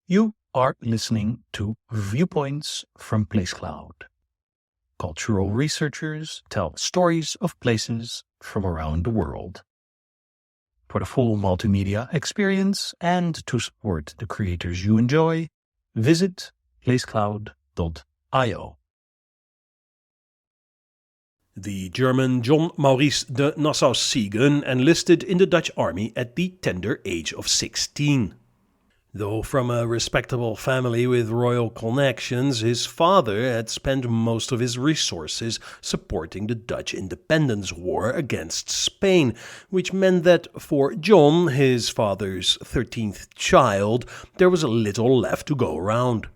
You are listening to Viewpoints from PlaceCloud. Cultural researchers tell stories of places from around the world. For the full multimedia experience and to support the creators you enjoy, visit placecloud.io. The German John Maurice de Nassau-Siegen enlisted in the Dutch army at the tender age of 16. Though from a respectable family with royal connections, his father had spent most of his resources supporting the Dutch independence war against Spain, which meant that for John, his father's 13th child, there was little left to go around.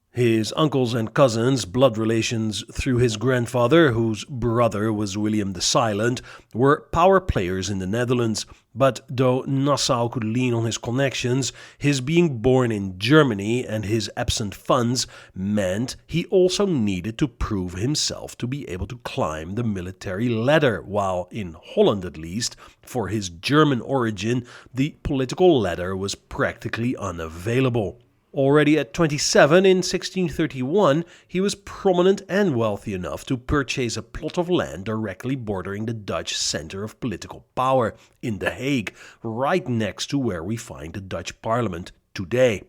His uncles and cousins, blood relations through his grandfather, whose brother was William the Silent, were power players in the Netherlands. But though Nassau could lean on his connections, his being born in Germany and his absent funds meant he also needed to prove himself to be able to climb the military ladder, while in Holland at least, for his German origin, the political ladder was practically unavailable. Already at 27 in 1631, he was prominent and wealthy enough to purchase a plot of land directly bordering the Dutch center of political power in The Hague, right next to where we find the Dutch parliament today.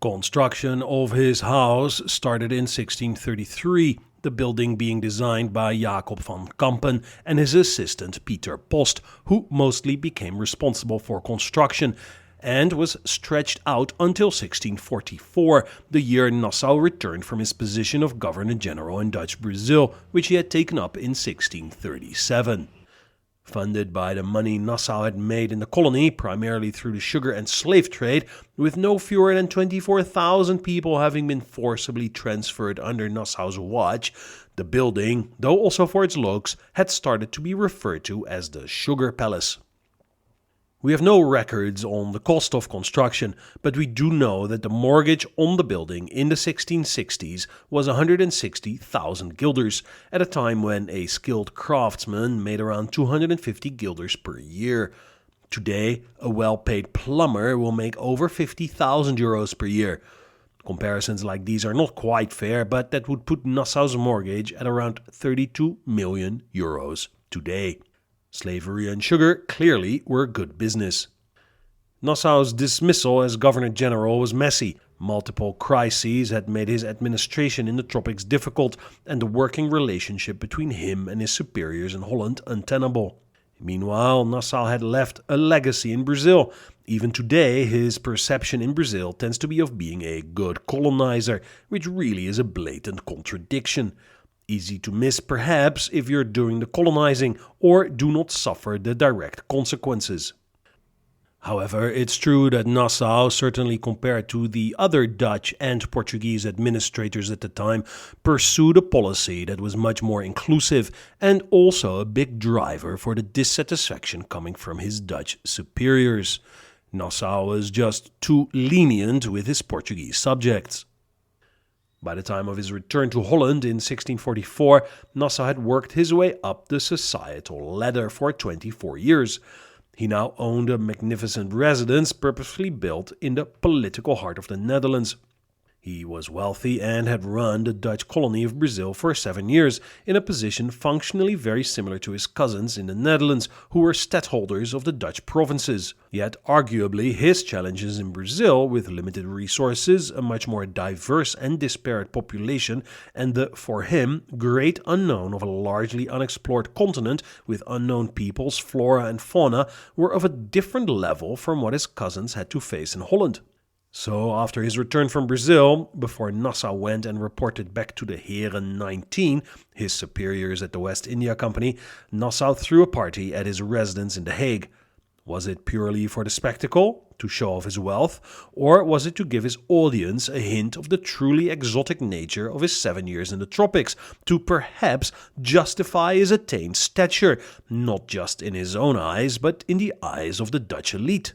Construction of his house started in 1633, the building being designed by Jacob van Kampen and his assistant Pieter Post, who mostly became responsible for construction, and was stretched out until 1644, the year Nassau returned from his position of Governor-General in Dutch Brazil, which he had taken up in 1637. Funded by the money Nassau had made in the colony, primarily through the sugar and slave trade, with no fewer than 24,000 people having been forcibly transferred under Nassau's watch, the building, though also for its looks, had started to be referred to as the Sugar Palace. We have no records on the cost of construction, but we do know that the mortgage on the building in the 1660s was 160,000 guilders, at a time when a skilled craftsman made around 250 guilders per year. Today, a well-paid plumber will make over 50,000 euros per year. Comparisons like these are not quite fair, but that would put Nassau's mortgage at around 32 million euros today. Slavery and sugar clearly were good business. Nassau's dismissal as Governor-General was messy. Multiple crises had made his administration in the tropics difficult, and the working relationship between him and his superiors in Holland untenable. Meanwhile, Nassau had left a legacy in Brazil. Even today, his perception in Brazil tends to be of being a good colonizer, which really is a blatant contradiction. Easy to miss perhaps if you're doing the colonizing or do not suffer the direct consequences. However, it's true that Nassau, certainly compared to the other Dutch and Portuguese administrators at the time, pursued a policy that was much more inclusive and also a big driver for the dissatisfaction coming from his Dutch superiors. Nassau was just too lenient with his Portuguese subjects. By the time of his return to Holland in 1644, Nassau had worked his way up the societal ladder for 24 years. He now owned a magnificent residence purposefully built in the political heart of the Netherlands. He was wealthy and had run the Dutch colony of Brazil for 7 years, in a position functionally very similar to his cousins in the Netherlands, who were stadtholders of the Dutch provinces. Yet arguably his challenges in Brazil, with limited resources, a much more diverse and disparate population, and the, for him, great unknown of a largely unexplored continent with unknown peoples, flora and fauna, were of a different level from what his cousins had to face in Holland. So, after his return from Brazil, before Nassau went and reported back to the Heren 19, his superiors at the West India Company, Nassau threw a party at his residence in The Hague. Was it purely for the spectacle, to show off his wealth, or was it to give his audience a hint of the truly exotic nature of his 7 years in the tropics, to perhaps justify his attained stature, not just in his own eyes, but in the eyes of the Dutch elite?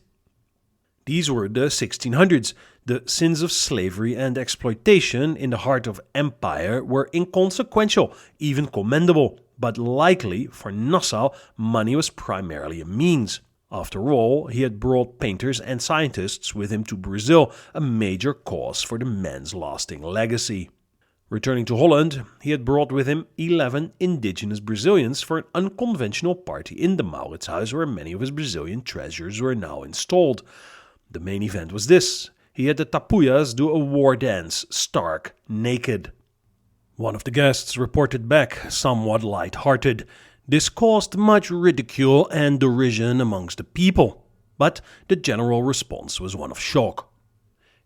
These were the 1600s. The sins of slavery and exploitation in the heart of empire were inconsequential, even commendable. But likely, for Nassau, money was primarily a means. After all, he had brought painters and scientists with him to Brazil, a major cause for the man's lasting legacy. Returning to Holland, he had brought with him 11 indigenous Brazilians for an unconventional party in the Mauritshuis, where many of his Brazilian treasures were now installed. The main event was this: he had the Tapuyas do a war dance, stark naked. One of the guests reported back, somewhat light-hearted. This caused much ridicule and derision amongst the people, but the general response was one of shock.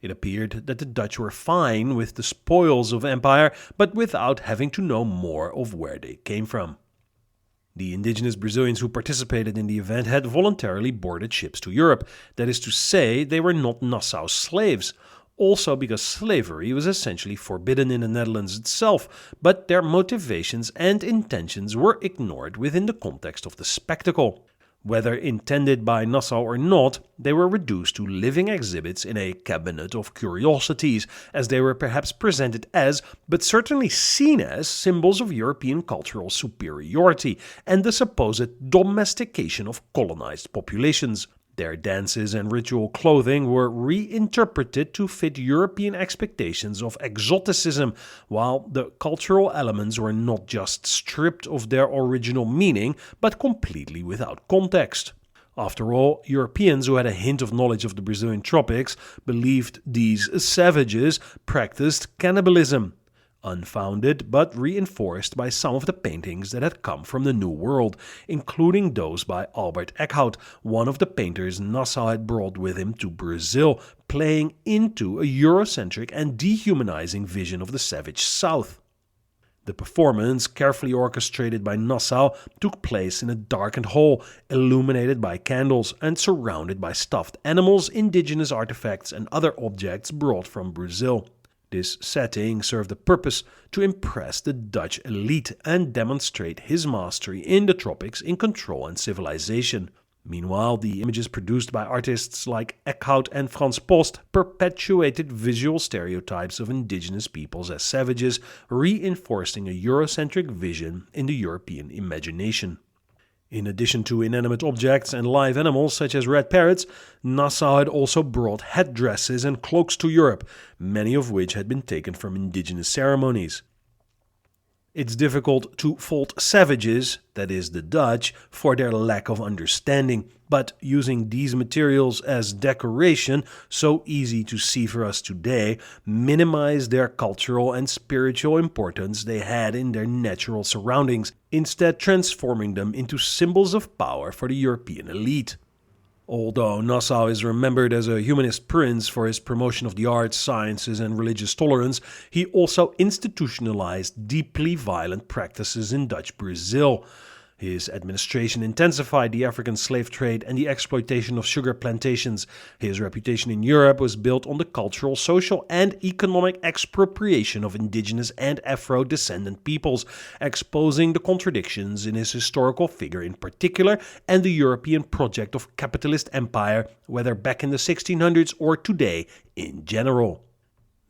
It appeared that the Dutch were fine with the spoils of empire, but without having to know more of where they came from. The indigenous Brazilians who participated in the event had voluntarily boarded ships to Europe. That is to say, they were not Nassau slaves. Also because slavery was essentially forbidden in the Netherlands itself, but their motivations and intentions were ignored within the context of the spectacle. Whether intended by Nassau or not, they were reduced to living exhibits in a cabinet of curiosities, as they were perhaps presented as, but certainly seen as, symbols of European cultural superiority and the supposed domestication of colonized populations. Their dances and ritual clothing were reinterpreted to fit European expectations of exoticism, while the cultural elements were not just stripped of their original meaning, but completely without context. After all, Europeans who had a hint of knowledge of the Brazilian tropics believed these savages practiced cannibalism. Unfounded, but reinforced by some of the paintings that had come from the New World, including those by Albert Eckhout, one of the painters Nassau had brought with him to Brazil, playing into a Eurocentric and dehumanizing vision of the savage South. The performance, carefully orchestrated by Nassau, took place in a darkened hall, illuminated by candles and surrounded by stuffed animals, indigenous artifacts and other objects brought from Brazil. This setting served the purpose to impress the Dutch elite and demonstrate his mastery in the tropics in control and civilization. Meanwhile, the images produced by artists like Eckhout and Frans Post perpetuated visual stereotypes of indigenous peoples as savages, reinforcing a Eurocentric vision in the European imagination. In addition to inanimate objects and live animals such as red parrots, Nassau had also brought headdresses and cloaks to Europe, many of which had been taken from indigenous ceremonies. It's difficult to fault savages, that is the Dutch, for their lack of understanding, but using these materials as decoration, so easy to see for us today, minimized their cultural and spiritual importance they had in their natural surroundings, instead transforming them into symbols of power for the European elite. Although Nassau is remembered as a humanist prince for his promotion of the arts, sciences, and religious tolerance, he also institutionalized deeply violent practices in Dutch Brazil. His administration intensified the African slave trade and the exploitation of sugar plantations. His reputation in Europe was built on the cultural, social, and economic expropriation of indigenous and Afro-descendant peoples, exposing the contradictions in his historical figure in particular and the European project of capitalist empire, whether back in the 1600s or today in general.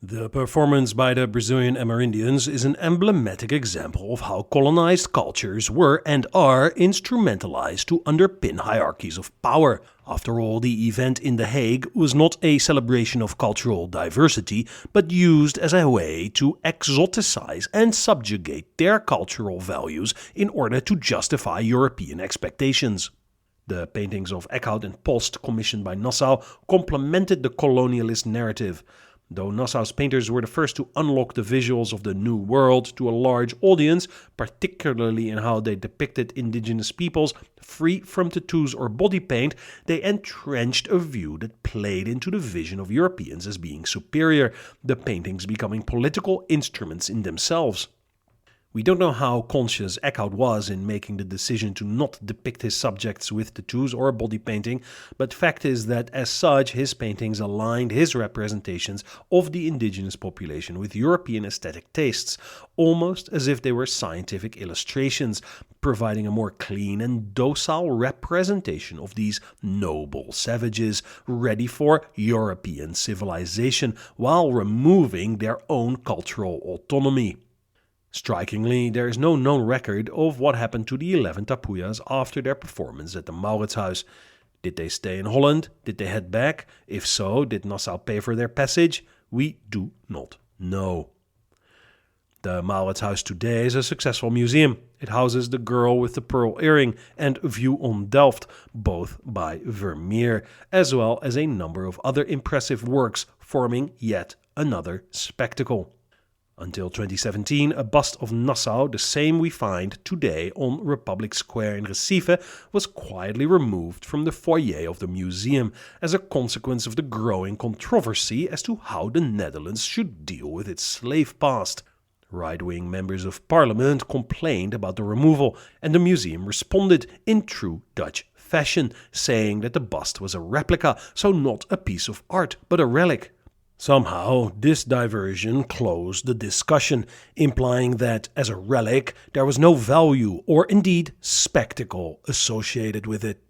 The performance by the Brazilian Amerindians is an emblematic example of how colonized cultures were and are instrumentalized to underpin hierarchies of power. After all, the event in The Hague was not a celebration of cultural diversity, but used as a way to exoticize and subjugate their cultural values in order to justify European expectations. The paintings of Eckhout and Post, commissioned by Nassau, complemented the colonialist narrative. Though Nassau's painters were the first to unlock the visuals of the New World to a large audience, particularly in how they depicted indigenous peoples free from tattoos or body paint, they entrenched a view that played into the vision of Europeans as being superior, the paintings becoming political instruments in themselves. We don't know how conscious Eckhout was in making the decision to not depict his subjects with tattoos or body painting, but fact is that as such his paintings aligned his representations of the indigenous population with European aesthetic tastes, almost as if they were scientific illustrations, providing a more clean and docile representation of these noble savages ready for European civilization while removing their own cultural autonomy. Strikingly, there is no known record of what happened to the 11 Tapuyas after their performance at the Mauritshuis. Did they stay in Holland? Did they head back? If so, did Nassau pay for their passage? We do not know. The Mauritshuis today is a successful museum. It houses The Girl with the Pearl Earring and View on Delft, both by Vermeer, as well as a number of other impressive works, forming yet another spectacle. Until 2017, a bust of Nassau, the same we find today on Republic Square in Recife, was quietly removed from the foyer of the museum as a consequence of the growing controversy as to how the Netherlands should deal with its slave past. Right-wing members of parliament complained about the removal, and the museum responded in true Dutch fashion, saying that the bust was a replica, so not a piece of art, but a relic. Somehow, this diversion closed the discussion, implying that, as a relic, there was no value or indeed spectacle associated with it.